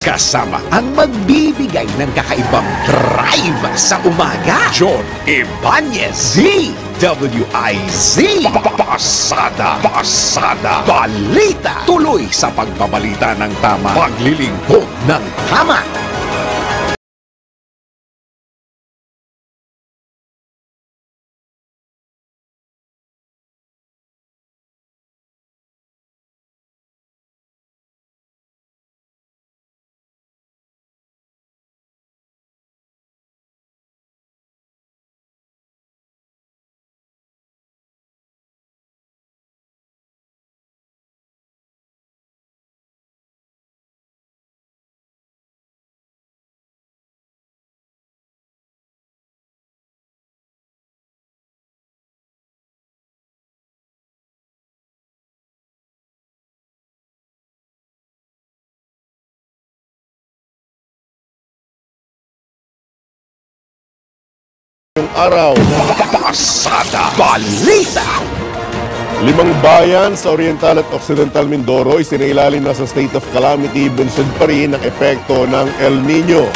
Kasama ang magbibigay ng kakaibang drive sa umaga. John Ibanez, DWIZ. Pasada, pasada, balita. Tuloy sa pagbabalita ng tama. Paglilingkod ng tama. Yung araw, Pasada, balita. 5 bayan sa Oriental at Occidental Mindoro isinailalim na sa state of calamity, bunsod pa rin ang epekto ng El Nino.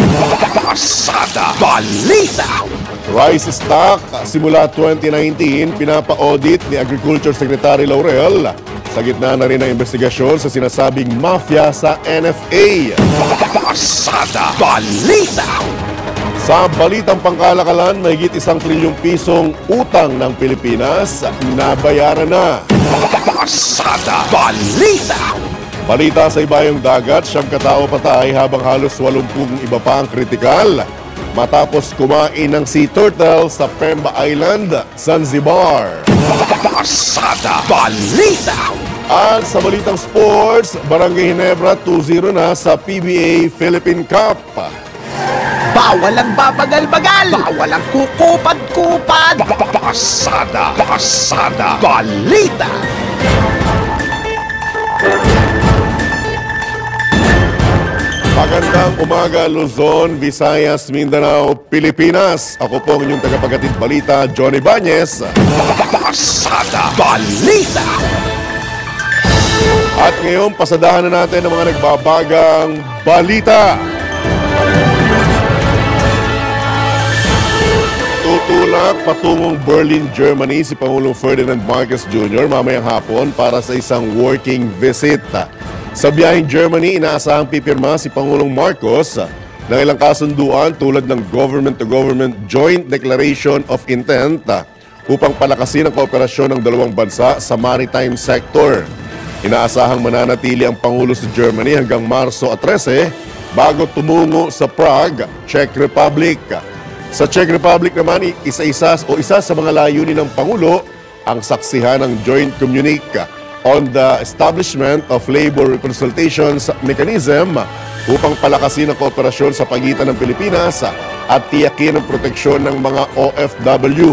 Pasada, balita. Rice stock simula 2019 pinapa-audit ni Agriculture Secretary Laurel sa gitna na rin ng investigasyon sa sinasabing mafia sa NFA. Pasada, balita. Sa balitang pangkalakalan, mahigit 1 trilyong pisong utang ng Pilipinas na bayaran na. Pasada, balita. Balita sa ibayong dagat, 9 katao patay habang halos 80 iba pa ang kritikal matapos kumain ng sea turtle sa Pemba Island, Zanzibar. Pasada, balita. At sa balitang sports, Barangay Ginebra 2-0 na sa PBA Philippine Cup. Bawal ang babagal-bagal. Bawal ang kukupad-kupad. Pasada, pasada, balita. Magandang umaga Luzon, Visayas, Mindanao, Pilipinas. Ako po ang inyong tagapaghatid balita, Johnny Ibanez. Pasada, balita. At ngayon, pasadahan na natin ang mga nagbabagang balita. Tutulak patungong Berlin, Germany si Pangulong Ferdinand Marcos Jr. mamayang hapon para sa isang working visit. Sa biyaheng Germany, inaasahang pipirma si Pangulong Marcos ng ilang kasunduan tulad ng government-to-government Joint Declaration of Intent upang palakasin ang kooperasyon ng dalawang bansa sa maritime sector. Inaasahang mananatili ang Pangulo sa Germany hanggang Marso 13 bago tumungo sa Prague, Czech Republic. Sa Czech Republic naman, isa sa mga layunin ng Pangulo ang saksihan ng Joint Communique on the Establishment of Labor Consultations Mechanism upang palakasin ang kooperasyon sa pagitan ng Pilipinas at tiyakin ang proteksyon ng mga OFW.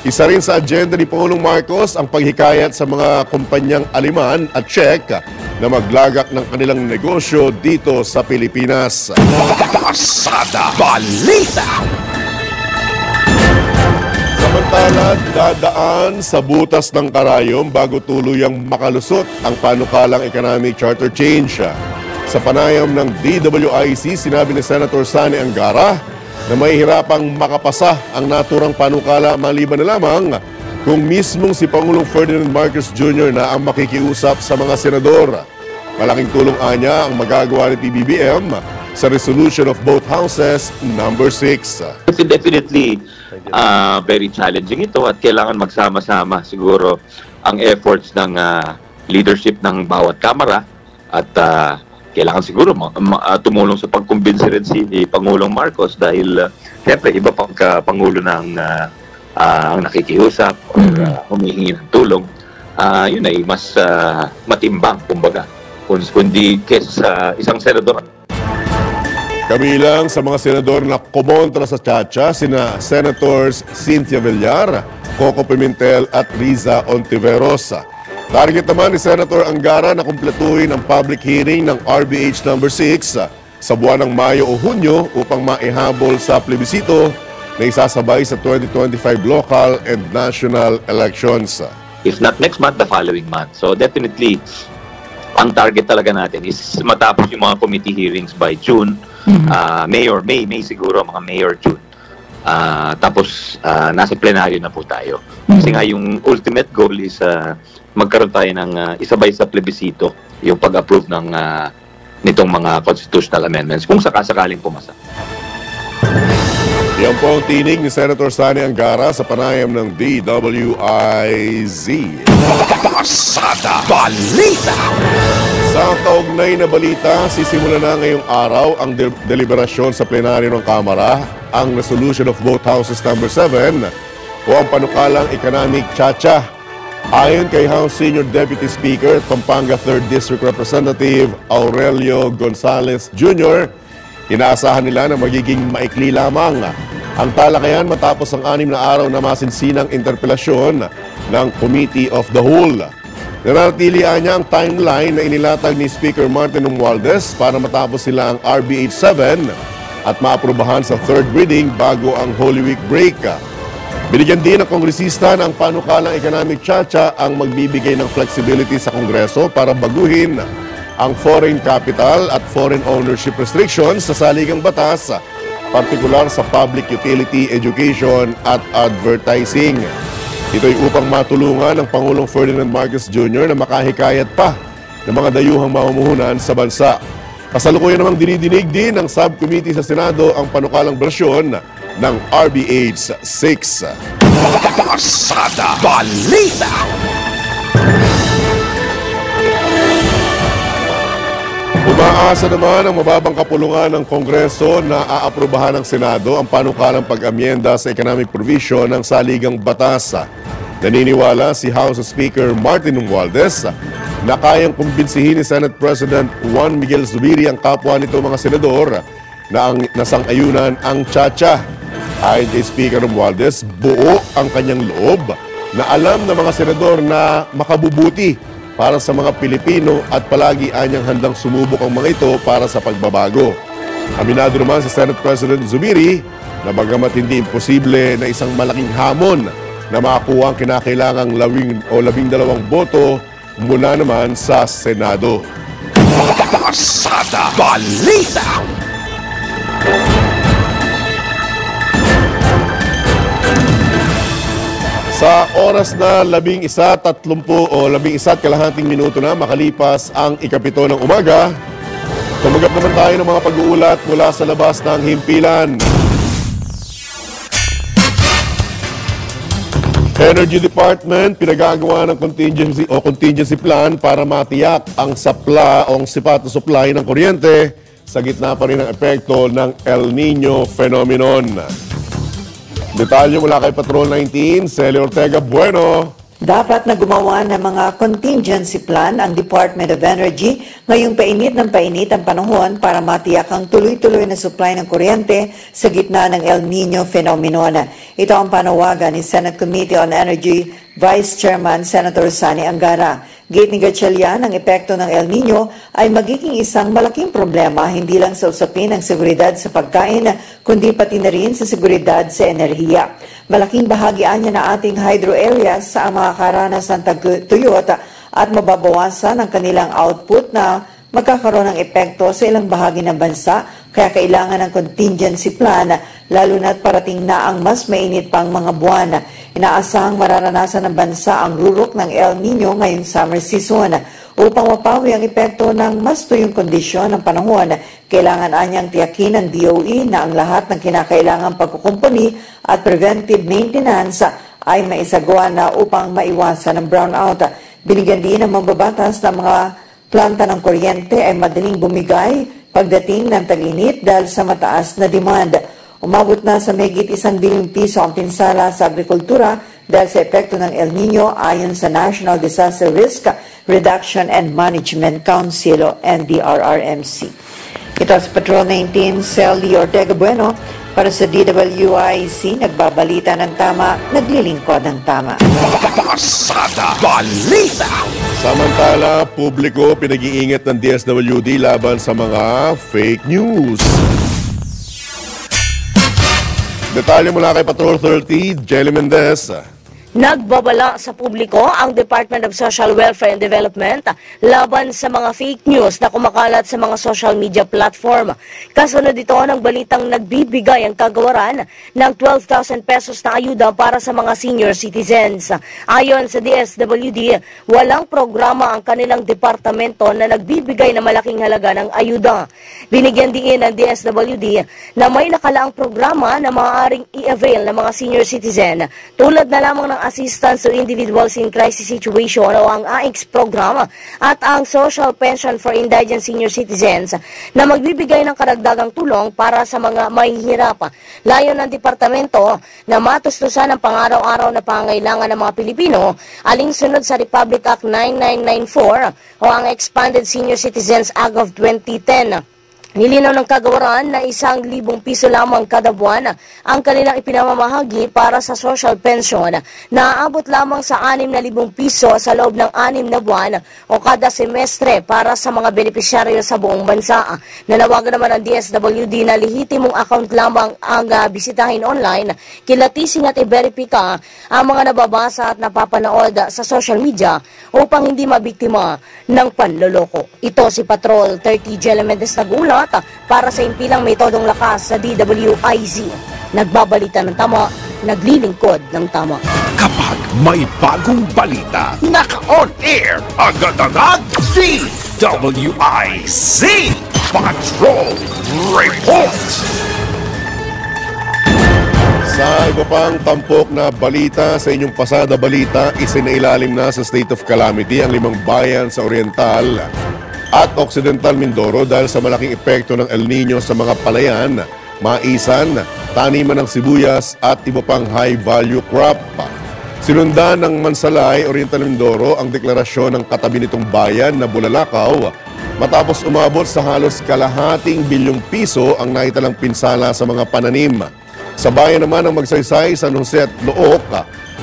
Isa rin sa agenda ni Pangulong Marcos ang paghikayat sa mga kumpanyang Aleman at Czech na maglagak ng kanilang negosyo dito sa Pilipinas. Pasada, balita. Samantala, dadaan sa butas ng karayom bago tuluyang makalusot ang panukalang economic charter change. Sa panayam ng DWIC, sinabi ni Senator Sani Angara na may hirapang makapasa ang naturang panukala maliban na lamang kung mismong si Pangulong Ferdinand Marcos Jr. na ang makikiusap sa mga senador. Malaking tulong anya ang magagawa ni PBBM sa resolution of both houses number 6. Definitely very challenging ito at kailangan magsama-sama siguro ang efforts ng leadership ng bawat kamara at kailangan siguro tumulong sa pagkumbinsi rin si Pangulong Marcos dahil siyempre iba pang Pangulo ng ang nakikiusap o humihingi ng tulong, yun ay mas matimbang kumbaga kundi kesa isang senador. Kabilang sa mga senador na kumontra sa Chacha, sina Senators Cynthia Villar, Coco Pimentel at Riza Ontiveros. Target naman ni Senator Angara na kumpletuhin ang public hearing ng RBH number 6 sa buwan ng Mayo o Hunyo upang maihabol sa plebisito na isasabay sa 2025 local and national elections. If not next month, the following month. So definitely, ang target talaga natin is matapos yung mga committee hearings by June, May siguro, mga May or June. Tapos nasa plenaryo na po tayo. Kasi nga yung ultimate goal is magkaroon tayo ng isabay sa plebisito yung pag-approve ng nitong mga constitutional amendments kung sakasakaling pumasa. Yan po ang tinig ni Senator Sani Angara sa panayam ng DWIZ. Pasada Balita! Sa kaugnay na balita, sisimula na ngayong araw ang deliberasyon sa plenaryo ng Kamara, ang Resolution of Both Houses number 7 o ang panukalang Economic Chacha. Ayon kay House Senior Deputy Speaker, Pampanga 3rd District Representative Aurelio Gonzales Jr., inaasahan nila na magiging maikli lamang ang talakayan matapos ang 6 na araw na masinsinang interpelasyon ng Committee of the Whole. Nanatilian niya ang timeline na inilatag ni Speaker Martin Romualdez para matapos sila ang RBH 7 at maaprubahan sa 3rd reading bago ang Holy Week break. Binigyan din ng kongresista ng panukalang Economic Chacha ang magbibigay ng flexibility sa Kongreso para baguhin ang foreign capital at foreign ownership restrictions sa saligang batas, partikular sa public utility, education at advertising. Ito'y upang matulungan ng Pangulong Ferdinand Marcos Jr. na makahikayat pa ng mga dayuhang mamumuhunan sa bansa. Kasalukuyan namang dinidinig din ng subcommittee sa Senado ang panukalang bersyon ng RBH 6. Pasada Balita! Umaasa naman ang mababang kapulungan ng Kongreso na aaprubahan ng Senado ang panukalang pag-amyenda sa economic provision ng saligang batas. Naniniwala si House Speaker Martin Romualdez na kayang kumbinsihin ni Senate President Juan Miguel Zubiri ang kapwa nito mga senador na ang nasang-ayunan ang Chacha. Ayon kay Speaker Romualdez, buo ang kanyang loob na alam ng mga senador na makabubuti para sa mga Pilipino at palagi anyang handang sumubok ang mga ito para sa pagbabago. Aminado naman si Senate President Zubiri na bagamat hindi imposible na isang malaking hamon na makakuha ang kinakailangang 12 boto mula naman sa Senado. Pasada Balita! Sa oras na 11:30 o 11:00 minuto na makalipas ang ikapito ng umaga, tumagat naman tayo ng mga pag-uulat mula sa labas ng himpilan. Energy Department pinagagawa ng contingency plan para matiyak ang sipat na supply ng kuryente sa gitna pa rin ng epekto ng El Nino phenomenon. Detalye mula kay Patrol 19, Celia Ortega Bueno. Dapat na gumawa ng mga contingency plan ang Department of Energy ngayong painit ng painit ang panahon para matiyak ang tuloy-tuloy na supply ng kuryente sa gitna ng El Nino phenomenon. Ito ang panawagan ni Senate Committee on Energy Vice Chairman Senator Sani Angara. Gate ni Gatchalian, ang epekto ng El Nino ay magiging isang malaking problema hindi lang sa usapin ng seguridad sa pagkain, kundi pati na rin sa seguridad sa enerhiya. Malaking bahagian niya na ating hydro areas sa mga karanas ng tagtuyot at mababawasan ang kanilang output na magkakaroon ng epekto sa ilang bahagi ng bansa, kaya kailangan ng contingency plan, lalo na't parating na ang mas mainit pang mga buwan. Inaasahang mararanasan ng bansa ang rurok ng El Nino ngayong summer season. Upang mapawi ang epekto ng mas tuyong kondisyon ng panahon, kailangan anyang tiyakin ng DOE na ang lahat ng kinakailangang pagkukumpuni at preventive maintenance ay maisagawa na upang maiwasan ang brownout. Binigyan din ng mambabatas ng mga planta ng kuryente ay madaling bumigay pagdating ng tag-init dahil sa mataas na demand. Umabot na sa mahigit 1 bilyong piso ang pinsala sa agrikultura dahil sa epekto ng El Nino ayon sa National Disaster Risk Reduction and Management Council o NDRRMC. Ito sa Patrol 19, Celia Ortega Bueno para sa DWIC, nagbabalita ng tama, naglilingkod ng tama. Pasada Balita! Samantala, publiko pinag-iingat ng DSWD laban sa mga fake news. Detalye mula kay Patrol 30, Jelly Mendez. Nagbabala sa publiko ang Department of Social Welfare and Development laban sa mga fake news na kumakalat sa mga social media platform. Kasunod ito ng balitang nagbibigay ang kagawaran ng 12,000 pesos na ayuda para sa mga senior citizens. Ayon sa DSWD, walang programa ang kanilang departamento na nagbibigay ng malaking halaga ng ayuda. Binigyan din ng DSWD na may nakalaang programa na maaaring i-avail ng mga senior citizen tulad na lamang ng Assistance to Individuals in Crisis Situation o ang AICS program at ang Social Pension for Indigent Senior Citizens na magbibigay ng karagdagang tulong para sa mga mahihirap. Layon ng departamento na matustusan ang pang-araw-araw na pangangailangan ng mga Pilipino alinsunod sa Republic Act 9994 o ang Expanded Senior Citizens Act of 2010. Nilinaw ng kagawaran na 1,000 piso lamang kada buwan ang kanilang ipinamamahagi para sa social pension na aabot lamang sa 6,000 piso sa loob ng 6 na buwan o kada semestre para sa mga benepisyaryo sa buong bansa. Nanawagan naman ang DSWD na lehitimong account lamang ang bisitahin online, kilatisin at i-verifika ang mga nababasa at napapanood sa social media upang hindi mabiktima ng panloloko. Ito si Patrol 30 Jelle Mendez nagulat para sa impilang may todong lakas sa DWIZ. Nagbabalita ng tama, naglilingkod ng tama. Kapag may bagong balita, naka-on air, agad-agad, DWIZ Patrol Report! Sa iba pang tampok na balita sa inyong pasada balita, isinailalim na sa state of calamity ang 5 bayan sa Oriental at Occidental Mindoro dahil sa malaking epekto ng El Nino sa mga palayan, maisan, taniman ng sibuyas at iba pang high-value crop. Sinundan ng Mansalay, Oriental Mindoro ang deklarasyon ng katabi nitong bayan na Bulalakaw matapos umabot sa halos kalahating bilyong piso ang naitalang pinsala sa mga pananim. Sa bayan naman ng Magsaysay, San Jose at Looc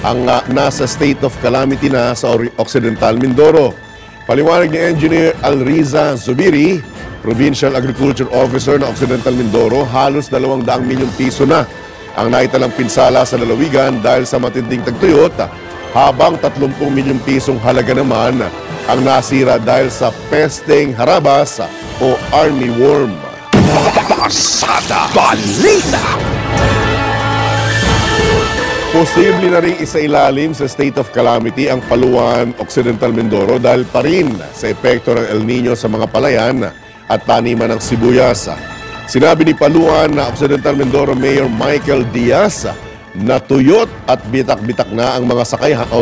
ang nasa state of calamity na sa Occidental Mindoro. Paliwanag ni Engineer Alriza Zubiri, Provincial Agriculture Officer ng Occidental Mindoro, halos 200 milyong piso na ang naitalang pinsala sa lalawigan dahil sa matinding tagtuyot, habang 30 milyong pisong halaga naman ang nasira dahil sa pesteng harabas o armyworm. Pasada balita! Posible na rin isailalim sa state of calamity ang Paluan, Occidental Mindoro dahil pa rin sa epekto ng El Nino sa mga palayan at taniman ng sibuyas. Sinabi ni Paluan na Occidental Mindoro Mayor Michael Diaz na tuyot at bitak-bitak na ang mga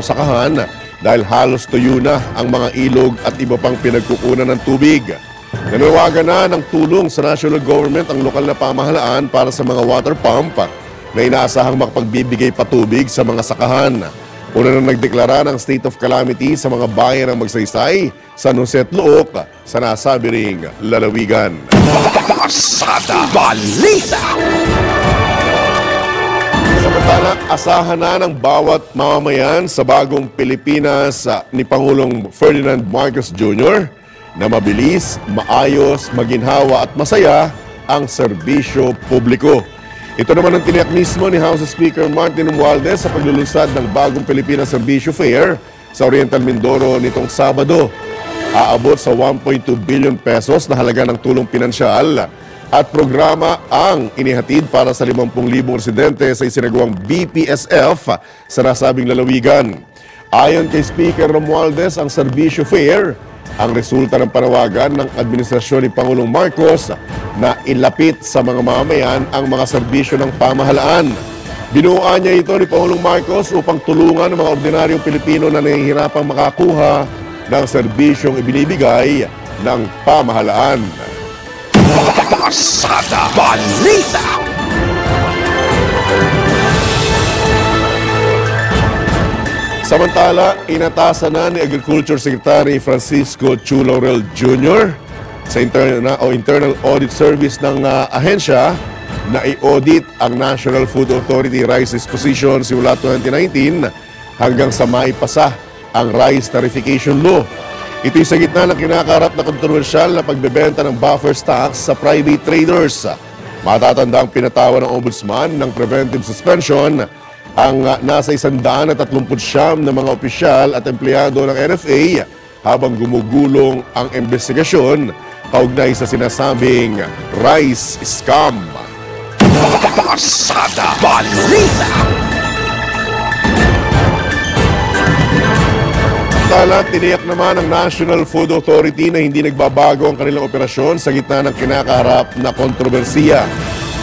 sakahan dahil halos tuyo na ang mga ilog at iba pang pinagkukunan ng tubig. Nanawagan na ng tulong sa national government ang lokal na pamahalaan para sa mga water pump na inaasahang makapagbibigay patubig sa mga sakahan. Una nang nagdeklara ng state of calamity sa mga bayan ng Magsaysay, San Jose at Looc sa nasabi ring lalawigan. Pasada balita! Samantala, asahan na ng bawat mamamayan sa bagong Pilipinas ni Pangulong Ferdinand Marcos Jr. na mabilis, maayos, maginhawa at masaya ang serbisyo publiko. Ito naman ang tiniyak mismo ni House Speaker Martin Romualdez sa paglulunsad ng bagong Pilipinas Serbisyo Fair sa Oriental Mindoro nitong Sabado. Aabot sa 1.2 billion pesos na halaga ng tulong pinansyal at programa ang inihatid para sa 50,000 residente sa isinagawang BPSF sa nasabing lalawigan. Ayon kay Speaker Romualdez, ang Serbisyo Fair ang resulta ng panawagan ng administrasyon ni Pangulong Marcos na ilapit sa mga mamamayan ang mga serbisyo ng pamahalaan. Binuuan niya ito ni Pangulong Marcos upang tulungan ang mga ordinaryong Pilipino na nahihirapang makakuha ng serbisyong ibinibigay ng pamahalaan. Pasada balita! Samantala, inatasan na ni Agriculture Secretary Francisco Chu Laurel Jr. sa Internal Audit Service ng ahensya na i-audit ang National Food Authority Rice Disposition simula 2019 hanggang sa maipasa ang Rice Tarification Law. Ito'y sa gitna ng kinakarap na kontrobersyal na pagbebenta ng buffer stocks sa private traders. Matatanda ang pinatawa ng Ombudsman ng preventive suspension ang nasa 139 na mga opisyal at empleyado ng NFA habang gumugulong ang investigasyon kaugnay sa sinasabing rice scam. Pasada Balita. Samantala, tiniyak naman ng National Food Authority na hindi nagbabago ang kanilang operasyon sa gitna ng kinakaharap na kontrobersiya.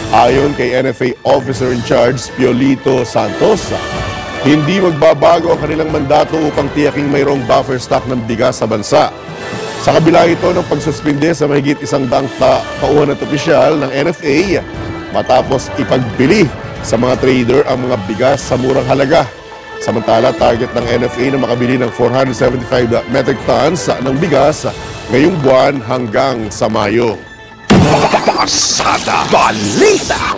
Ayon kay NFA Officer in Charge Piolito Santos, hindi magbabago ang kanilang mandato upang tiyaking mayroong buffer stock ng bigas sa bansa. Sa kabila ito ng pagsuspinde sa mahigit 100 tauhan at opisyal ng NFA matapos ipagbili sa mga trader ang mga bigas sa murang halaga. Samantala, target ng NFA na makabili ng 475 metric tons ng bigas ngayong buwan hanggang sa Mayo. Pasada Balita.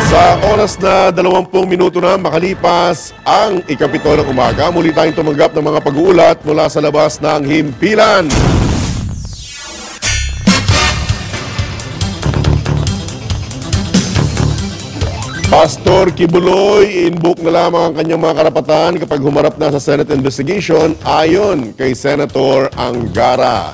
Sa oras na 20 minuto na makalipas ang ikapito ng umaga, muli tayong tumanggap ng mga pag-uulat mula sa labas ng himpilan. Pastor Kibuloy, inbook na lamang ang kanyang mga karapatan kapag humarap na sa Senate investigation ayon kay Senator Angara.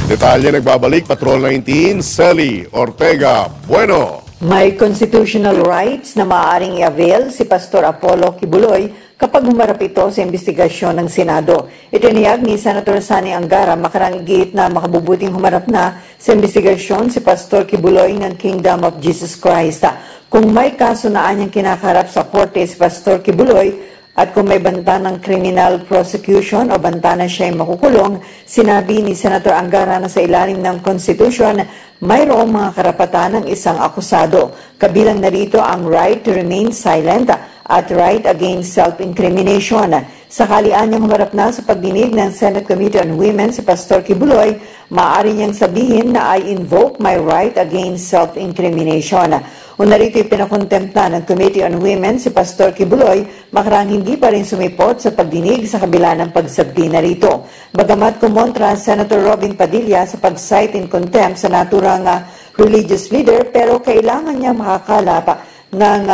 Detalye nagbabalik, Patrol 19, Celi Ortega Bueno. May constitutional rights na maaaring i-avail si Pastor Apollo Kibuloy kapag humarap ito sa investigasyon ng Senado. Itiniyag ni Senator Sani Angara makarangigit na makabubuting humarap na sa investigasyon si Pastor Kibuloy ng Kingdom of Jesus Christ. Kung may kaso na anyang kinakaharap sa korte si Pastor Kibuloy at kung may banta ng criminal prosecution o banta na siya'y makukulong, sinabi ni Senator Angara na sa ilalim ng Constitution, mayroong mga karapatan ng isang akusado. Kabilang narito ang right to remain silent at right against self-incrimination. Sakali anyang humarap na sa pagdinig ng Senate Committee on Women si Pastor Kibuloy, maaari niyang sabihin na I invoke my right against self-incrimination. O narito pinakontempla ng Committee on Women si Pastor Kibuloy, makarang hindi pa rin sumipot sa pagdinig sa kabila ng pagsabdi narito. Bagamat kumontra Senator Robin Padilla sa pag-cite in contempt sa naturang religious leader, pero kailangan niya makakalapa ng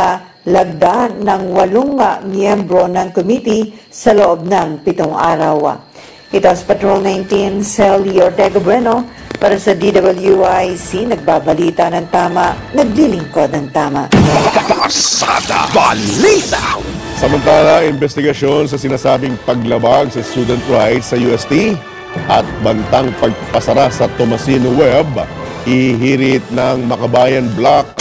lagda ng 8 miyembro ng committee sa loob ng 7 araw. Ito sa Patrol 19, Celi Ortega Bueno, para sa DWIC, nagbabalita ng tama, naglilingkod ng tama. Pasada Balita. Samantala, investigasyon sa sinasabing paglabag sa student rights sa UST at bantang pagpasara sa Tomasino Web, ihirit ng Makabayan Block.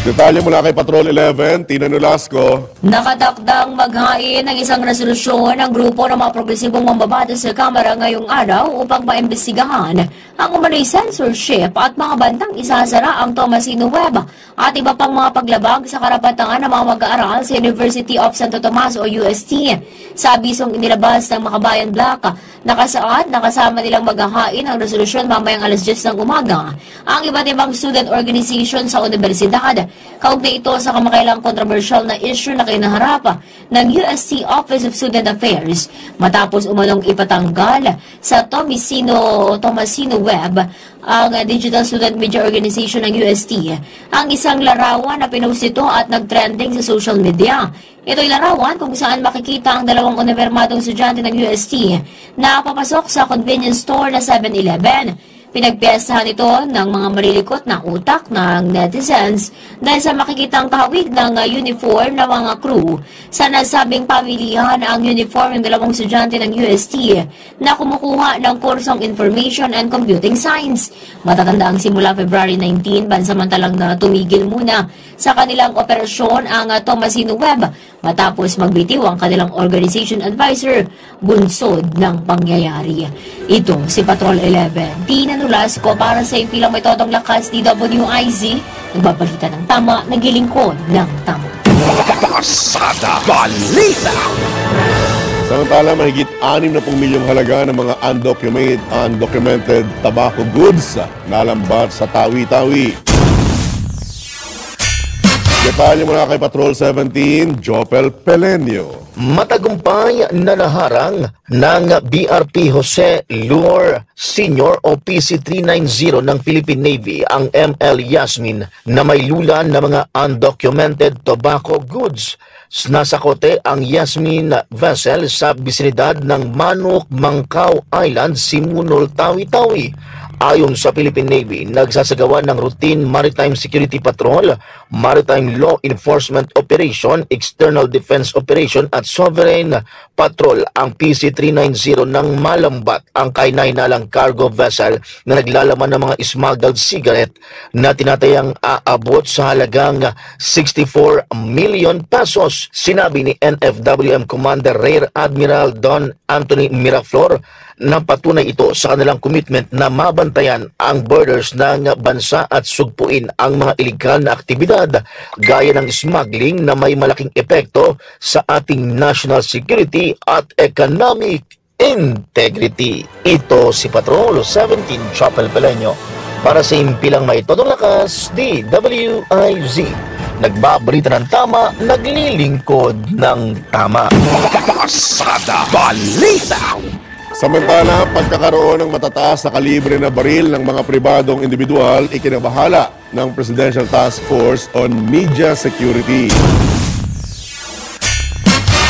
Detalye mula kay Patrol 11, Tina Nolasco. Nakatakdang maghain ng isang resolusyon ng grupo ng mga progresibong mambabatas sa Kamara ngayong araw upang maimbestigahan ang umano'y censorship at mga bantang isasara ang Tomasino Web at iba pang mga paglabag sa karapatan ng mga mag-aaral sa University of Santo Tomas o UST. Sa abisong inilabas ng Makabayan Block, nakasaad nakasama nilang maghahain ang resolusyon mamayang alas 10 ng umaga ang iba't ibang student organization sa universidad. Kaugnay ito sa kamakailang kontrobersyal na issue na kinaharap ng UST Office of Student Affairs matapos umanong ipatanggal sa Tomasino Web ang Digital Student Media Organization ng UST ang isang larawan na pinost ito at nagtrending sa social media. Ito'y larawan kung saan makikita ang dalawang unibermadong estudyante ng UST na papasok sa convenience store na 7-Eleven. Pinagpiestahan ito ng mga marilikot na utak ng netizens dahil sa makikitang kahawig ng uniform ng mga crew. Sa nasabing pamilihan ang uniform ng dalawang estudyante ng UST na kumukuha ng kursong Information and Computing Science. Matatanda ang simula February 19, bansamantalang na tumigil muna sa kanilang operasyon ang Tomasino Web matapos magbitiw ang kanilang organization advisor bunsod ng pangyayari. Ito si Patrol 11, Tina Nolasco para sa impilang may totong lakas DWIZ, nagbabalita ng tama, nagilingkod ng tama. Pasada Balita. Samantala, mahigit 60 milyong halaga ng mga undocumented tobacco goods nalambat sa Tawi-Tawi. Detalye mula kay Patrol 17, Jopel Pelenio. Matagumpay na naharang ng BRP Jose Luor Sr. o PC-390 ng Philippine Navy ang ML Yasmin na may lula ng mga undocumented tobacco goods. Nasakote ang Yasmin vessel sa bisinidad ng Manok, Mangkao Island, Simunol, Tawi-Tawi. Ayon sa Philippine Navy, nagsasagawa ng routine maritime security patrol, maritime law enforcement operation, external defense operation at sovereign patrol ang PC-390 ng Malambat, ang kainainalang cargo vessel na naglalaman ng mga smuggled cigarette na tinatayang aabot sa halagang 64 million pesos. Sinabi ni NFWM Commander Rear Admiral Don Anthony Miraflor na patunay ito sa kanilang commitment na mabantayan ang borders ng bansa at sugpuin ang mga illegal na aktibidad gaya ng smuggling na may malaking epekto sa ating national security at economic integrity. Ito si Patrol 17 Chapel Pelenyo para sa impilang may todong lakas, DWIZ. Nagbabalita ng tama, naglilingkod ng tama. Pasada Balita. Samantala, pagkakaroon ng matataas na kalibre na baril ng mga pribadong individual, ikinabahala ng Presidential Task Force on Media Security.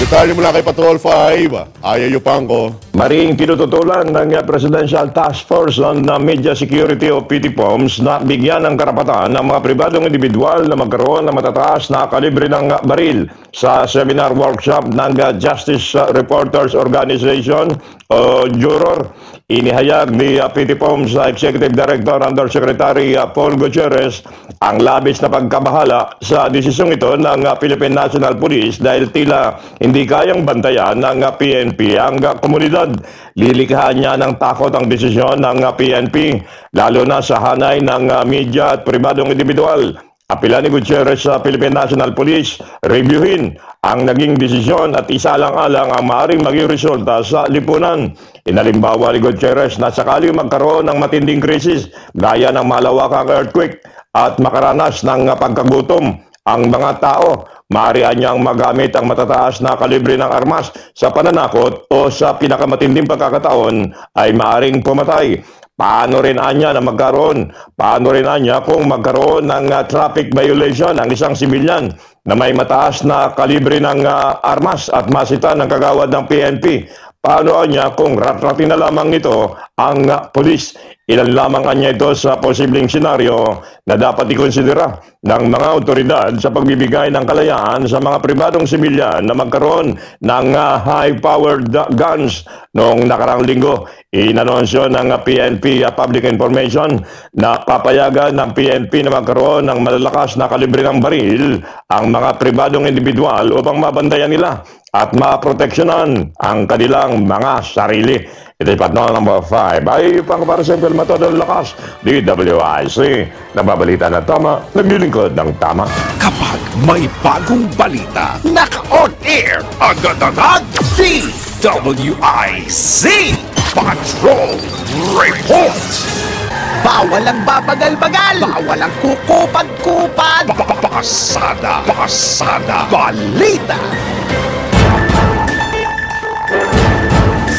Detalye mula kay Patrol 5, Aya Yupanco. Maring tinututulan ng Presidential Task Force on Media Security o PTPOMS na bigyan ng karapatan ng mga pribadong individual na magkaroon ng matataas na kalibre ng baril sa seminar workshop ng Justice Reporters Organization o Juror. Inihayag ni PTPOMS Executive Director Undersecretary Paul Gutierrez ang labis na pagkabahala sa desisyong ito ng Philippine National Police dahil tila hindi kayang bantayan ng PNP ang komunidad. Lilikhahan niya ng takot ang desisyon ng PNP, lalo na sa hanay ng media at pribadong individual. Apila ni Gutierrez sa Philippine National Police, reviewin ang naging desisyon at isalang-alang ang maaaring maging resulta sa lipunan. Inalimbawa ni Gutierrez na sakali magkaroon ng matinding krisis gaya ng malawakang earthquake at makaranas ng pagkagutom ang mga tao, maaari niyang magamit ang matataas na kalibre ng armas sa pananakot o sa pinakamatinding pagkakataon ay maaaring pumatay. Paano rin anya na magkaroon? Paano rin anya kung magkaroon ng traffic violation ang isang sibilyan na may mataas na kalibre ng armas at masita ng kagawad ng PNP? Paano anya kung ratratin na lamang nito ang polis? Ilan lamang anya ito sa posibleng senaryo na dapat ikonsidera ng mga otoridad sa pagbibigay ng kalayaan sa mga pribadong sibilyan na magkaroon ng high-powered guns. Noong nakarang linggo, inanunsyo ng PNP Public Information na papayagan ng PNP na magkaroon ng malalakas na kalibre ng baril ang mga pribadong individual upang mabantayan nila at maproteksyonan ang kanilang mga sarili. Ito'y Patrol number 5. Ay pang para sa matodong lakas, DWIC. Nababalita na tama, naglilingkod ng tama. Kapag may bagong balita, naka-on air, agad-agad, DWIC Patrol Report. Bawal ang babagal-bagal. Bawal ang kukupad-kupad. Pasada Balita.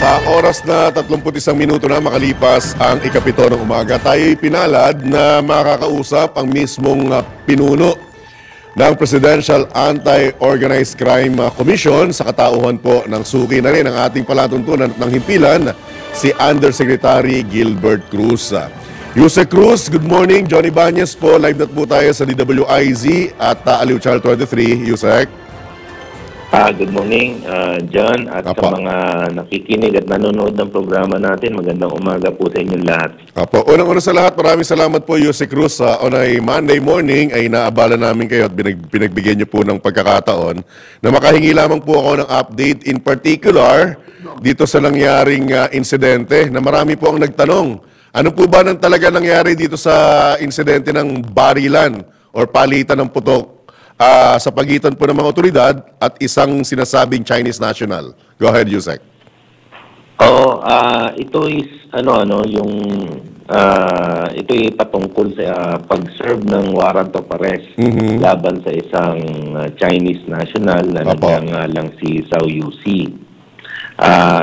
Sa oras na 31 minuto na makalipas ang ikapito ng umaga, tayo'y pinalad na makakausap ang mismong pinuno ng Presidential Anti-Organized Crime Commission sa katauhan po ng suki na rin ang ating palatuntunan ng himpilan, si Undersecretary Gilbert Cruz. Yusek Cruz, good morning. Johnny Banyes po, live na po tayo sa DWIZ at Aliw Channel 23. Yusek. Good morning, John, at sa mga nakikinig at nanonood ng programa natin. Magandang umaga po sa inyong lahat. Apo, unang-una sa lahat, maraming salamat po, Yusek Cruz. On a Monday morning ay naabala namin kayo at pinagbigyan niyo po ng pagkakataon na makahingi lamang po ako ng update, in particular dito sa nangyaring insidente na marami po ang nagtanong. Ano po ba nang talaga nangyari dito sa insidente ng barilan or palitan ng putok sa pagitan po ng mga otoridad at isang sinasabing Chinese national? Go ahead, Yusek. Ito is yung ito'y patungkol sa pag-serve ng warrant of arrest laban sa isang Chinese national na nagngangalang si Zhao Yusi.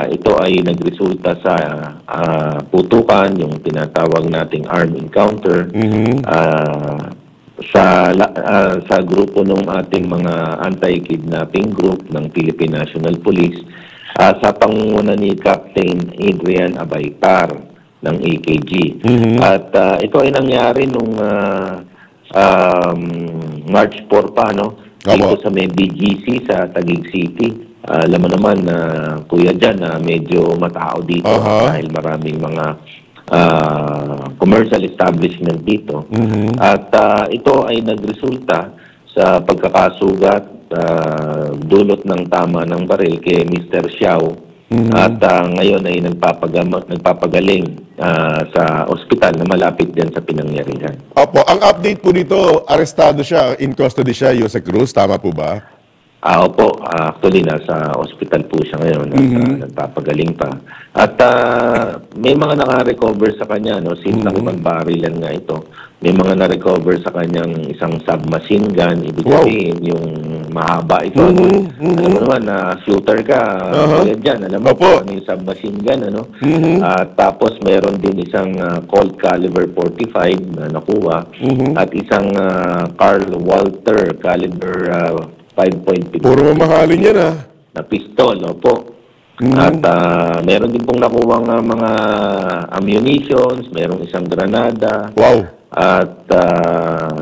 Ito ay nagresulta sa putukan, yung tinatawag nating armed encounter, sa grupo ng ating mga anti-kidnapping group ng Philippine National Police sa pangunguna ni Captain Adrian Abaytar ng AKG. At ito ay nangyari nung March 4 pa, no? Dito sa may BGC sa Taguig City. Alam mo naman na kuya dyan na medyo matao dito dahil maraming mga commercial establishment dito. At ito ay nagresulta sa pagkakasugat, dulot ng tama ng baril kay Mr. Xiao. At ngayon ay nagpapagaling sa ospital na malapit din sa pinangyarihan. Opo, ang update po dito, arestado siya, in custody siya, Jose Cruz, tama po ba? Opo, actually nasa ospital po siya ngayon at nagpapagaling pa. At may mga naka-recover sa kanya, no, since nakipag-barilan nga ito. May mga na-recover sa kanyang isang submachine gun, ibig sabihin yung mahaba ito. Alam mo naman na shooter ka, dyan, alam mo po, yung submachine gun, ano? Tapos meron din isang Colt caliber 45 na nakuha at isang Carl Walter caliber 5.50. Puro mamahalin yan na pistol, opo. At meron din pong nakuha ng mga ammunitions, merong isang granada. Wow. At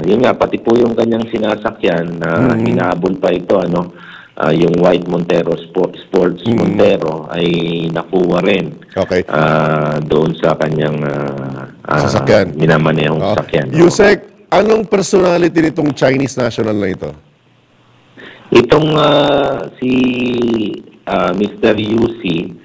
yun nga, pati po yung kanyang sinasakyan na hinabol pa ito, ano, yung white Montero Sports Montero ay nakuha rin. Okay. Doon sa kanyang sasakyan. minamanehong sasakyan. Yusek, anong personality nitong Chinese national na ito? Itong si Mr. Yusi,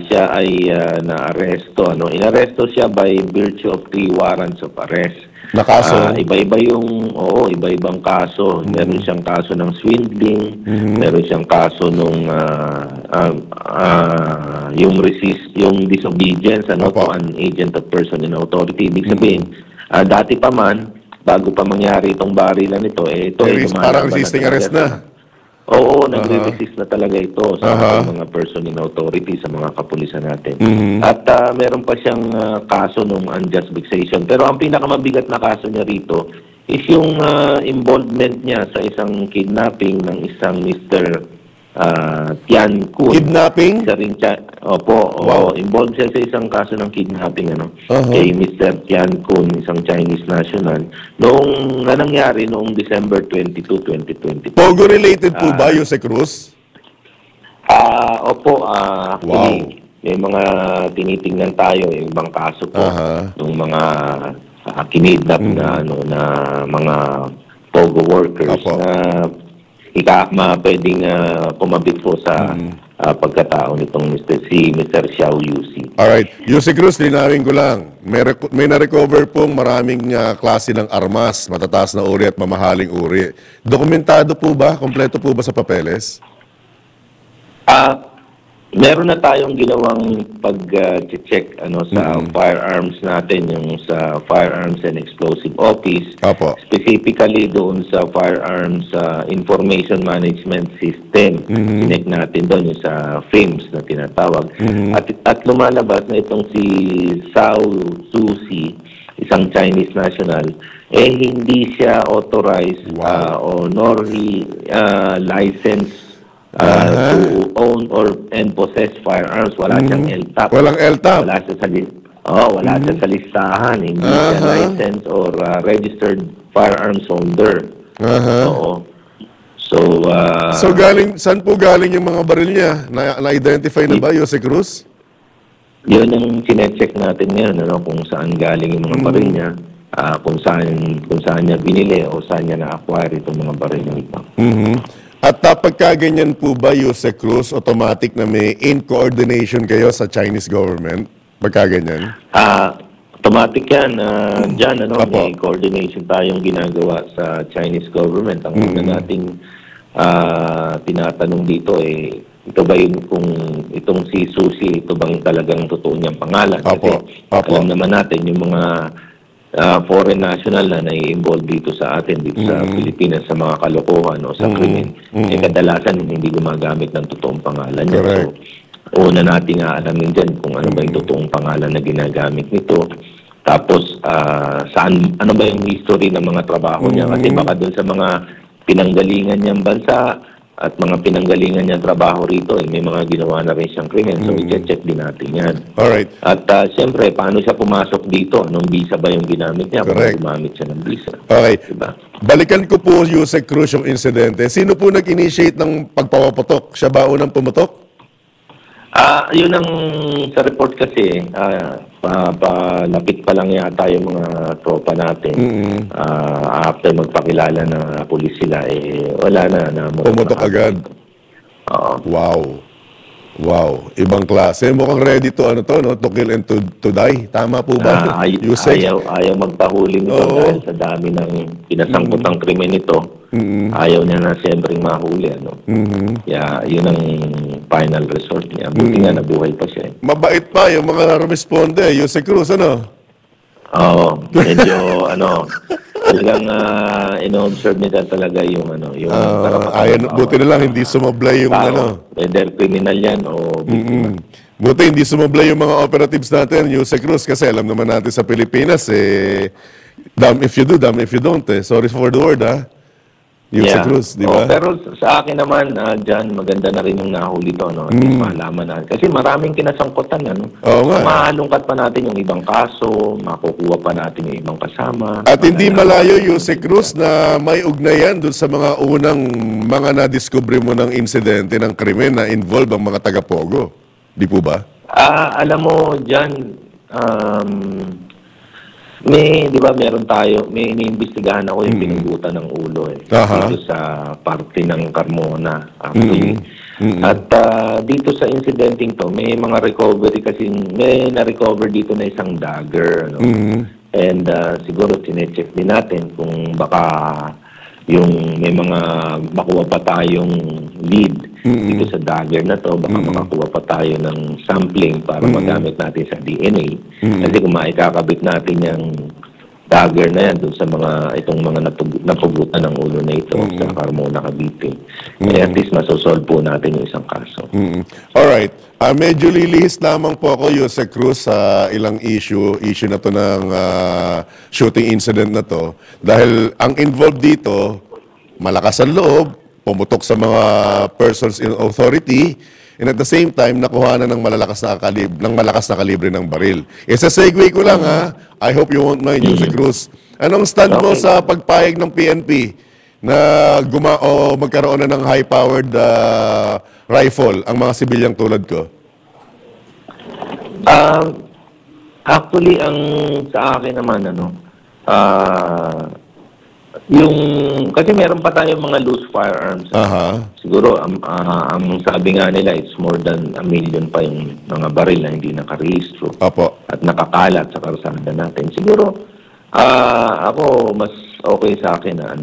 siya ay na-aresto. Ano? Inaresto siya by virtue of 3 warrants of arrest. Nakaso? Iba-ibang kaso. Meron siyang kaso ng swindling, meron siyang kaso nung yung disobedience to an agent of person in authority. Ibig sabihin, dati pa man, bago pa mangyari itong barilan nito, ito ay parang resisting arrest na. Oo, nagre-resist na talaga ito sa mga person in authority, sa mga kapulisan natin. At meron pa siyang kaso ng unjust vexation. Pero ang pinakamabigat na kaso niya rito is yung involvement niya sa isang kidnapping ng isang Mr. Tian Kun. Kidnapping? Involved siya sa isang kaso ng kidnapping kay Mr. Tian Kun, isang Chinese national, noong nangyari noong December 22, 2020. Pogo related po ba, Jose Cruz? Actually, may mga tinitingnan tayo, yung ibang kaso po, ng mga kinidnap na mga Pogo workers na pwedeng kumabit po sa pagkatao nitong Mr. Xiao Yusi. Alright. Jose Cruz, linawin ko lang. May na-recover pong maraming klase ng armas, matataas na uri at mamahaling uri. Dokumentado po ba? Kompleto po ba sa papeles? Meron na tayong ginawang pag-check sa firearms natin, yung sa Firearms and Explosive Office. Specifically doon sa Firearms Information Management System. Sinek natin doon yung sa FIMS na tinatawag. At lumalabas na itong si Zhao Yusi, isang Chinese national, hindi siya authorized nor licensed to own and possess firearms. Wala siyang LTAP. Walang LTAP? Wala siya sa listahan. Hindi siya licensed or registered firearms holder. So saan po galing yung mga baril niya? Na-identify na ba, Jose Cruz? Yun yung sinecheck natin ngayon, kung saan galing yung mga baril niya, kung saan niya binili o saan niya na-acquire itong mga baril niya ito. At pagka ganyan po ba, Jose Cruz, automatic na may in-coordination kayo sa Chinese government? Pagka ganyan? Automatic yan. Diyan, may coordination tayong ginagawa sa Chinese government. Ang una nating tinatanong dito ito ba yung kung itong si Susie, ito bang talagang totoo niyang pangalan? Kasi alam naman natin yung mga foreign national na nai-involve dito sa atin, dito sa Pilipinas, sa mga kalokohan o sa krimen, kadalasan hindi gumagamit ng totoong pangalan niya. So, una nating aalamin dyan kung ano ba yung totoong pangalan na ginagamit nito. Tapos, ano ba yung history ng mga trabaho niya? Kasi baka dun sa mga pinanggalingan niyang bansa at mga pinanggalingan niyang trabaho rito, may mga ginawa na rin siyang krimen. So, i-check din natin yan. Alright. At siyempre, paano siya pumasok dito? Anong visa ba yung ginamit niya? Correct. Kung gumamit siya ng visa. Okay. Diba? Balikan ko po, Yusek Cruz, yung insidente. Sino po nag-initiate ng pagpapaputok? Siya ba unang pumutok? Yun ang sa report kasi, palapit pa lang yata yung mga tropa natin. After magpakilala na pulis sila, wala na. Pumutok agad? Wow. Wow. Ibang klase. Mukhang ready to, to kill and to die. Tama po ba? Ayaw magpahuli nito dahil sa dami ng pinasangkutang krimen nito. Ayaw niya na siyempre mahuli. Kaya yun ang final resort niya. Buti nga nabuhay pa siya. Mabait pa yung mga responde. Yusek Cruz, medyo talagang ino-observe nila talaga yung buti na lang hindi sumablay yung whether criminal yan o buti hindi sumablay yung mga operatives natin, Yusek Cruz, kasi alam naman natin sa Pilipinas, damn if you do, damn if you don't. Sorry for the word, Yusek Cruz, di ba? Pero sa akin naman, John, maganda na rin yung nahuli to, malaman na. Kasi maraming kinasangkutan, Mahalungkat pa natin yung ibang kaso, makukuha pa natin yung ibang kasama. At hindi malayo, Yusek Cruz, na may ugnayan dun sa mga unang mga na-discover mo ng insidente ng krimen na involve ang mga taga-Pogo. Di po ba? Alam mo, John, di ba may iniimbestigahan ako yung pinugutan ng ulo dito sa parte ng Carmona actually. At dito sa incidenting to, may mga recovery kasi, may na-recover dito na isang dagger. And siguro tinecheck din natin kung baka may mga makuha pa tayong lead dito sa dagger na to, baka makakuha pa tayo ng sampling para magamit natin sa DNA. Kasi kung maikakabit natin yung dagger na yan dun sa itong mga napugutan ng ulo na ito sa Carmona, Cavite, at least masosolve po natin yung isang kaso. Alright. Medyo lilihis lamang po ako, Yusek Cruz, sa ilang issue na to ng shooting incident na to. Dahil ang involved dito, malakas ang loob, pumutok sa mga persons in authority, and at the same time, nakuha na ng malakas na kalibre ng baril. Sa segue ko lang, I hope you won't mind, Yusek Cruz. Anong stand mo sa pagpayag ng PNP na magkaroon na ng high-powered rifle ang mga sibilyang tulad ko? Actually, ang sa akin naman, kasi meron pa tayong mga loose firearms. Siguro, ang sabi nga nila, it's more than 1 million pa yung mga baril na hindi nakarehistro at nakakalat sa karsada natin. Siguro, ako, mas okay sa akin na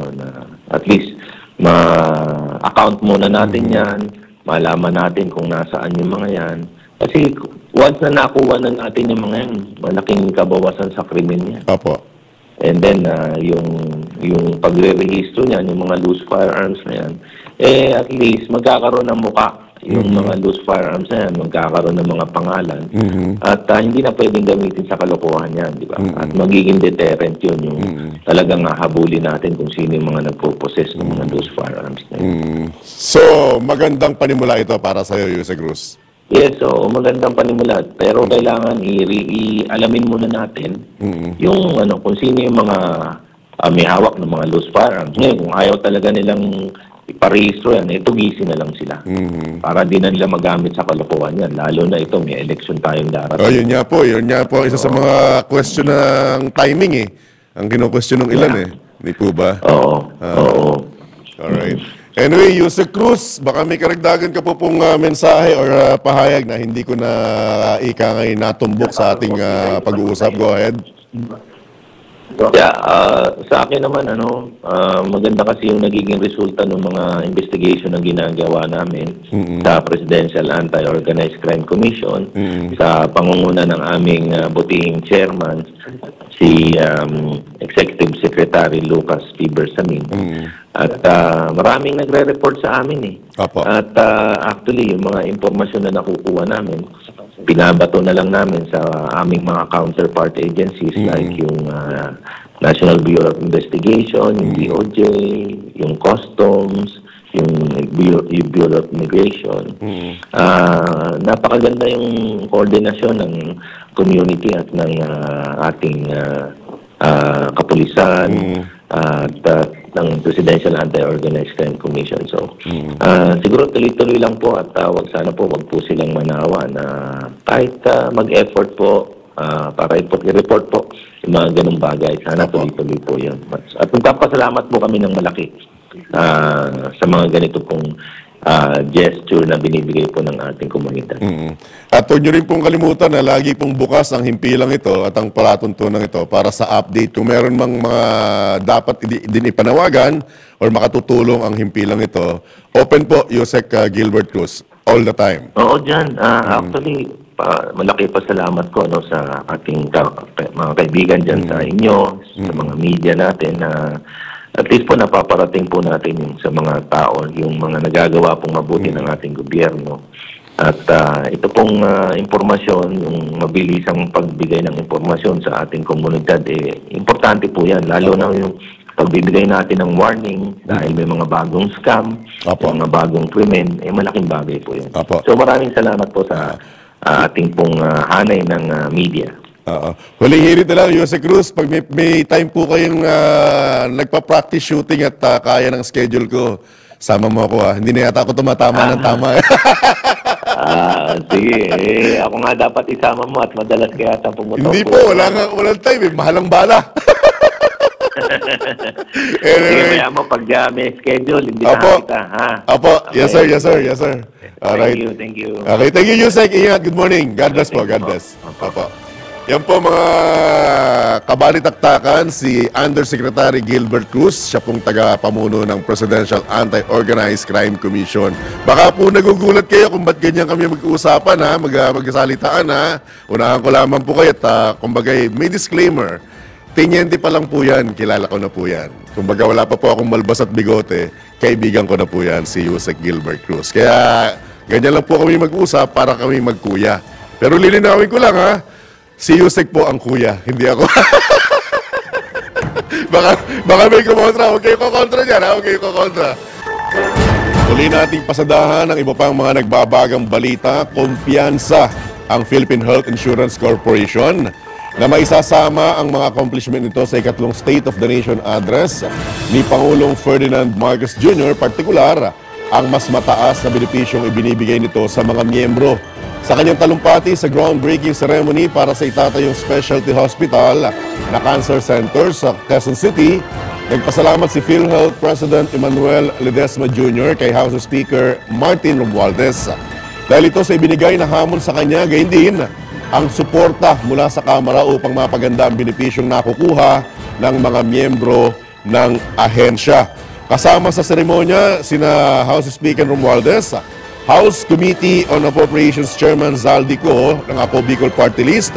at least ma-account muna natin yan, malaman natin kung nasaan yung mga yan. Kasi once na nakuha na natin yung mga yan, malaking kabawasan sa krimen yan. And then, yung pagre-rehistro niyan, yung mga loose firearms na yan, at least magkakaroon ng muka yung mga loose firearms na yan, magkakaroon ng mga pangalan. At hindi na pwedeng gamitin sa kalokohan yan, di ba? At magiging deterrent yun, yung talagang habulin natin kung sino yung mga nagpo-possess ng mga loose firearms na yan. So, magandang panimula ito para sa'yo, Yusek Cruz. Yes, so magandang panimula. Pero kailangan alamin muna natin yung kung sino yung mga may hawak ng mga loose firearms. Ngayon, kung ayaw talaga nilang iparehistro yan, tugisin na lang sila. Para di na nila magamit sa kalokohan yan. Lalo na ito, may election tayong darating. Yun nga po. Isa sa mga question ng timing Ang kino-question ng ilan Hindi po ba? Oo. Alright. Anyway, Yusek Cruz, baka may karagdagan ka po pong mensahe or pahayag na hindi ko na ikangay natumbok sa ating pag-uusap. Go ahead. Yeah, sa akin naman maganda kasi yung nagiging resulta ng mga investigation na ginagawa namin sa Presidential Anti-Organized Crime Commission sa pangunguna ng aming butihing chairman si Executive Secretary Lucas P. Bersamin. At maraming nagre-report sa amin At actually yung mga impormasyon na nakukuha namin, binabato na lang namin sa aming mga counterpart agencies like yung National Bureau of Investigation, yung DOJ, yung Customs, yung Bureau of Immigration. Napakaganda yung koordinasyon ng community at ng ating kapulisan at ng Presidential Anti-Organized Crime Commission. So, siguro tuloy-tuloy lang po at wag po silang manawa na kahit mag-effort po para i-report po yung mga ganung bagay. Sana tuloy-tuloy po yun. At magpapasalamat po kami ng malaki sa mga ganito pong gesture na binibigay po ng ating komunidad. At huwag nyo rin pong kalimutan na lagi pong bukas ang himpilang ito at ang palatuntunan ito para sa update. Kung meron mang mga dapat din ipanawagan or makatutulong ang himpilang ito, open po, Yusek Gilbert Cruz, all the time. Oo, dyan. Actually, malaki pasalamat ko sa ating mga kaibigan dyan sa inyo, sa mga media natin na at least po napaparating po natin yung sa mga tao, yung mga nagagawa pong mabuti ng ating gobyerno. At ito pong impormasyon, yung mabilisang pagbigay ng impormasyon sa ating komunidad, importante po yan. Lalo na yung pagbibigay natin ng warning dahil may mga bagong scam, mga bagong krimen, malaking bagay po yun. So maraming salamat po sa ating pong hanay ng media. Huling hirit na lang, Yusek Cruz, pag may time po kayong nagpa-practice shooting at kaya ng schedule ko, sama mo ako Hindi na yata ako tumatama ng tama. Sige, ako nga dapat isama mo at madalas kaya pumunta. Hindi po, walang time, mahalang bala. Sige, kaya mo pag may schedule, hindi na kita. Apo, yes sir. Alright. Thank you. Okay, thank you, Yusek. Ingat, good morning. God bless po, God bless. Apo. Yan po mga kabalitaktakan, si Undersecretary Gilbert Cruz, siya pong taga-pamuno ng Presidential Anti-Organized Crime Commission. Baka po nagugulat kayo kung ba't ganyan kami mag-uusapan, magkasalitaan. Unahan ko lamang po kayo at kumbaga may disclaimer. Tinyente pa lang po yan, kilala ko na po yan. Kumbaga wala pa po akong malbas at bigote, kaibigan ko na po yan, si Yusek Gilbert Cruz. Kaya ganyan lang po kami mag-usap para kami magkuya. Pero lilinawin ko lang si Yusek po ang kuya, hindi ako. baka may kumontra. Huwag kayo kukontra dyan, Huwag kayo kukontra. Tuloy nating pasadahan ang iba pang mga nagbabagang balita. Kumpiyansa ang Philippine Health Insurance Corporation na maisasama ang mga accomplishment nito sa ikatlong State of the Nation address ni Pangulong Ferdinand Marcos Jr., partikular ang mas mataas na benepisyong ibinibigay nito sa mga miyembro. Sa kanyang talumpati sa groundbreaking ceremony para sa itatayong specialty hospital na cancer center sa Quezon City, nagpasalamat si PhilHealth President Emmanuel Ledesma Jr. kay House Speaker Martin Romualdez. Dahil ito sa ibinigay na hamon sa kanya, gayon din ang suporta mula sa Kamara upang mapaganda ang benepisyong nakukuha ng mga miyembro ng ahensya. Kasama sa seremonya sina House Speaker Romualdez, House Committee on Appropriations Chairman Zaldi Co ng Apo Bicol Party List,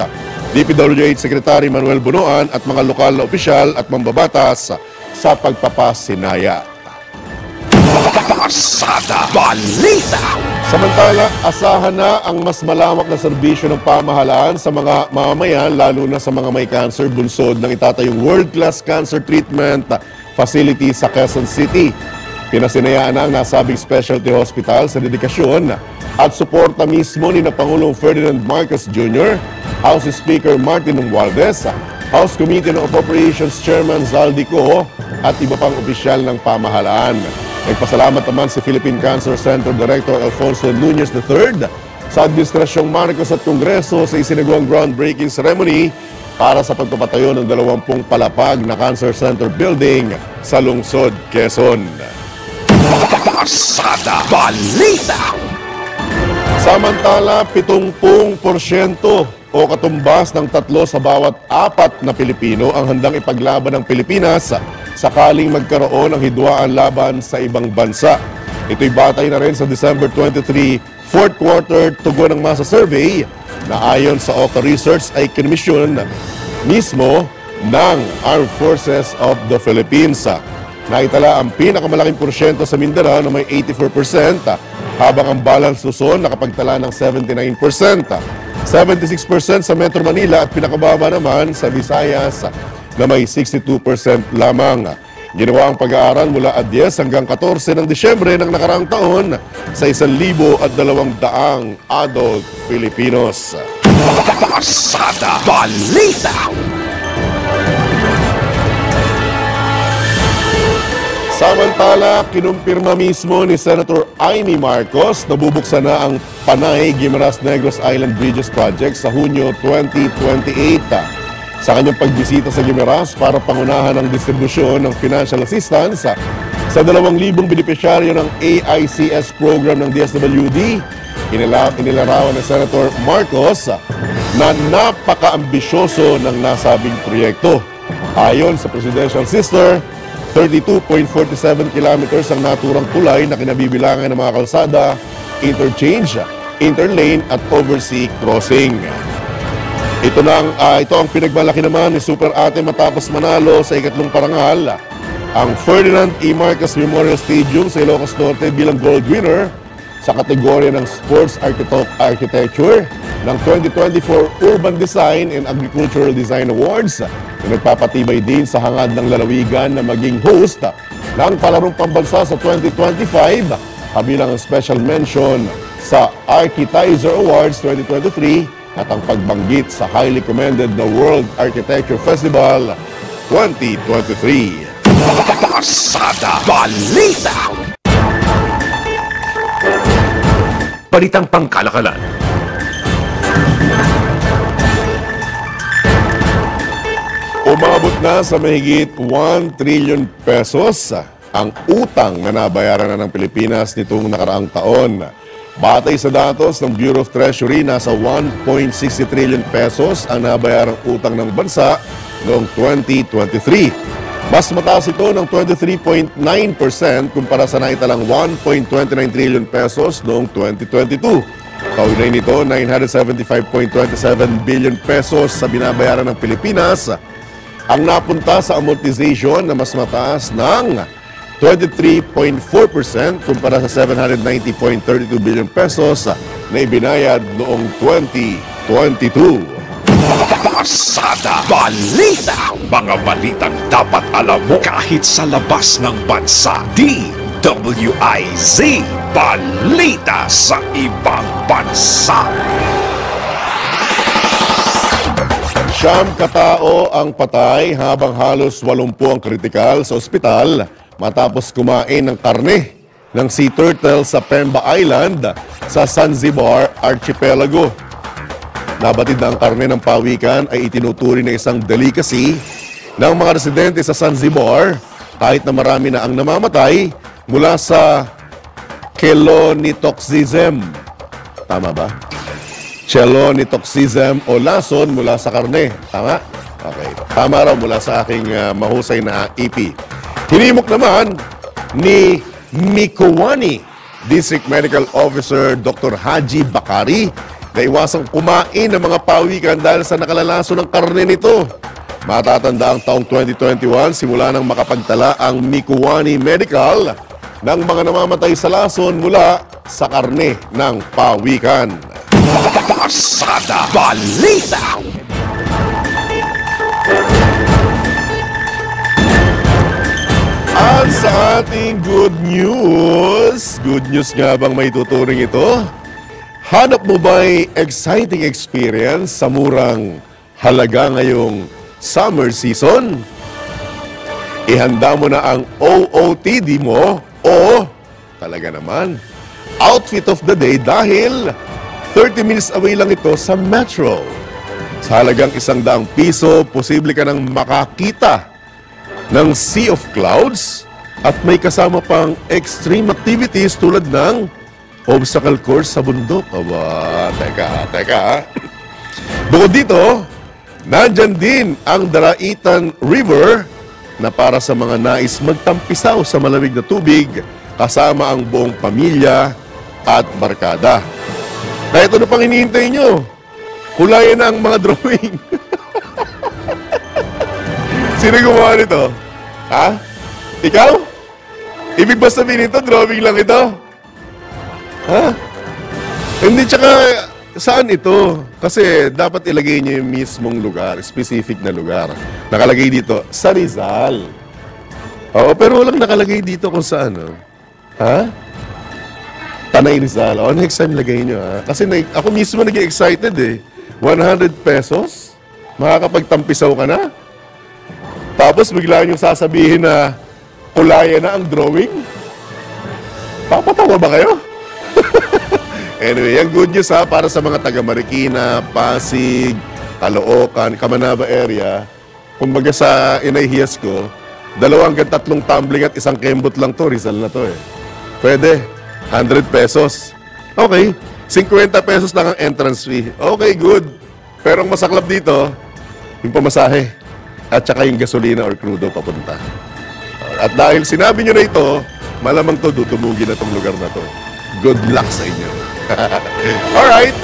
DPWH Secretary Manuel Bunoan at mga lokal na opisyal at mambabatas sa pagpapasinaya. Pasada Balita! Samantala, asahan na ang mas malawak na serbisyo ng pamahalaan sa mga mamamayan, lalo na sa mga may cancer, bunsod ng itatayong world-class cancer treatment facility sa Quezon City. Pinasinayaan na ang nasabing specialty hospital sa dedikasyon at suporta mismo ni Pangulong Ferdinand Marcos Jr., House Speaker Martin Romualdez, House Committee on Appropriations Chairman Zaldi Co at iba pang opisyal ng pamahalaan. Nagpasalamat naman si Philippine Cancer Center Director Alfonso Nunez III sa Administrasyong Marcos at Kongreso sa isinagawang groundbreaking ceremony para sa pagpapatayo ng 20 palapag na Cancer Center building sa lungsod Quezon. Pasada Balita! Samantala, 70% o o katumbas ng 3 sa bawat 4 na Pilipino ang handang ipaglaban ng Pilipinas sakaling magkaroon ng hidwaan laban sa ibang bansa. Ito'y batay na rin sa December 23 fourth quarter tugon ng masa survey na ayon sa OCA Research ay kinomisyon mismo ng Armed Forces of the Philippines. Naitala ang pinakamalaking porsyento sa Mindanao na may 84%, habang ang balance Luzon nakapagtala ng 79%. 76% sa Metro Manila at pinakababa naman sa Visayas na may 62% lamang. Ginawa ang pag-aaral mula 10 hanggang 14 ng Disyembre ng nakaraang taon sa 1,200 adult Filipinos. Pasada Balita! Samantala, kinumpirma mismo ni Senator Amy Marcos na bubuksan na ang Panay Guimaras Negros Island Bridges Project sa Hunyo 2028. Sa kanyang pagbisita sa Guimaras para pangunahan ang distribusyon ng financial assistance sa 2,000 benepisyaryo ng AICS program ng DSWD, inilarawan ni Senator Marcos na napaka-ambisyoso ng nasabing proyekto. Ayon sa Presidential Sister, 32.47 kilometers ang naturang tulay na kinabibilangan ng mga kalsada, interchange, interlane at oversea crossing. Ito ang pinagmalaki naman ni Super Ate matapos manalo sa ikatlong parangal ang Ferdinand E. Marcos Memorial Stadium sa Ilocos Norte bilang gold winner sa kategorya ng Sports Architecture ng 2024 Urban Design and Agricultural Design Awards na nagpapatibay din sa hangad ng lalawigan na maging host ng palarong pambansa sa 2025 kabilang ang special mention sa Architizer Awards 2023 at ang pagbanggit sa highly commended na World Architecture Festival 2023. Pasada Balita! Balitang pangkalakalan. Umabot na sa mahigit 1 trillion pesos ang utang na nabayaran na ng Pilipinas nitong nakaraang taon. Batay sa datos ng Bureau of Treasury, nasa 1.60 trillion pesos ang nabayarang utang ng bansa noong 2023. Mas mataas ito ng 23.9% kumpara sa naitalang 1.29 trillion pesos noong 2022. Kaugnay nito, 975.27 billion pesos sa binabayaran ng Pilipinas ang napunta sa amortization na mas mataas ng 23.4% kumpara sa 790.32 billion pesos na ibinayad noong 2022. Pasada Balita! Mga balitang dapat alam mo kahit sa labas ng bansa. DWIZ Balita sa ibang bansa. Siyam katao ang patay habang halos 80 ang kritikal sa ospital matapos kumain ng karne ng sea turtle sa Pemba Island sa Zanzibar Archipelago. Nabatid na ang karne ng pawikan ay itinuturing na isang delicacy ng mga residente sa Zanzibar kahit na marami na ang namamatay mula sa chelonitoxism. Tama ba? Chelonitoxism o lason mula sa karne. Tama? Okay. Tama raw mula sa aking mahusay na EP. Hinimok naman ni Mikoani District Medical Officer Dr. Haji Bakari na iwasang kumain ng mga pawikan dahil sa nakalalaso ng karne nito. Matatanda ang taong 2021 simula nang makapagtala ang Mikoani Medical ng mga namamatay sa lason mula sa karne ng pawikan. Pasada Balita! At sa ating good news nga bang may tuturing ito? Hanap mo ba'y exciting experience sa murang halaga ngayong summer season? Ihanda mo na ang OOTD mo o talaga naman, outfit of the day dahil 30 minutes away lang ito sa Metro. Sa halagang 100 piso, posible ka nang makakita ng sea of clouds at may kasama pang extreme activities tulad ng obstacle course sa bundok. Aba, teka. Bukod dito, nandyan din ang Daraitan River na para sa mga nais magtampisaw sa malamig na tubig kasama ang buong pamilya at barkada. Na ito na pang hinihintay nyo. Kulayan na ang mga drawing. Sino gumawa nito? Ha? Ikaw? Ibig ba sabihin ito, drawing lang ito? Ha? Hindi, tsaka saan ito? Kasi dapat ilagay niyo yung mismong lugar, specific na lugar. Nakalagay dito, sa Rizal. Oo, pero walang nakalagay dito kung saan. Ha? Tanay Rizal. O, next time lagay niyo, ha? Kasi ako mismo nag-excited eh. 100 pesos? Makakapagtampisaw ka na? Tapos bigla niyong sasabihin na kulaya na ang drawing? Papatawa ba kayo? Anyway, yung good news ha, para sa mga taga Marikina, Pasig, Caloocan, Camanaba area, kumbaga sa Inayhiyas ko, 2 hanggang 3 tumbling at 1 kembot lang to, Rizal na to eh. Pwede, 100 pesos. Okay, 50 pesos lang ang entrance fee. Okay, good. Pero ang masaklap dito, yung pamasahe at saka yung gasolina or crudo papunta. At dahil sinabi nyo na ito, malamang to dudumugin na itong lugar na to. Good luck sa inyo. Alright.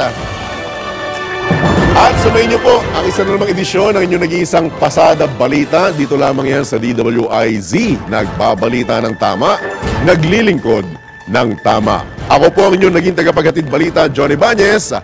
At sumayin nyo po ang isa na namang edisyon ng inyong nag-iisang Pasada Balita. Dito lamang yan sa DWIZ. Nagbabalita ng tama, naglilingkod ng tama. Ako po ang inyong naging tagapaghatid balita, Johnny Bañez.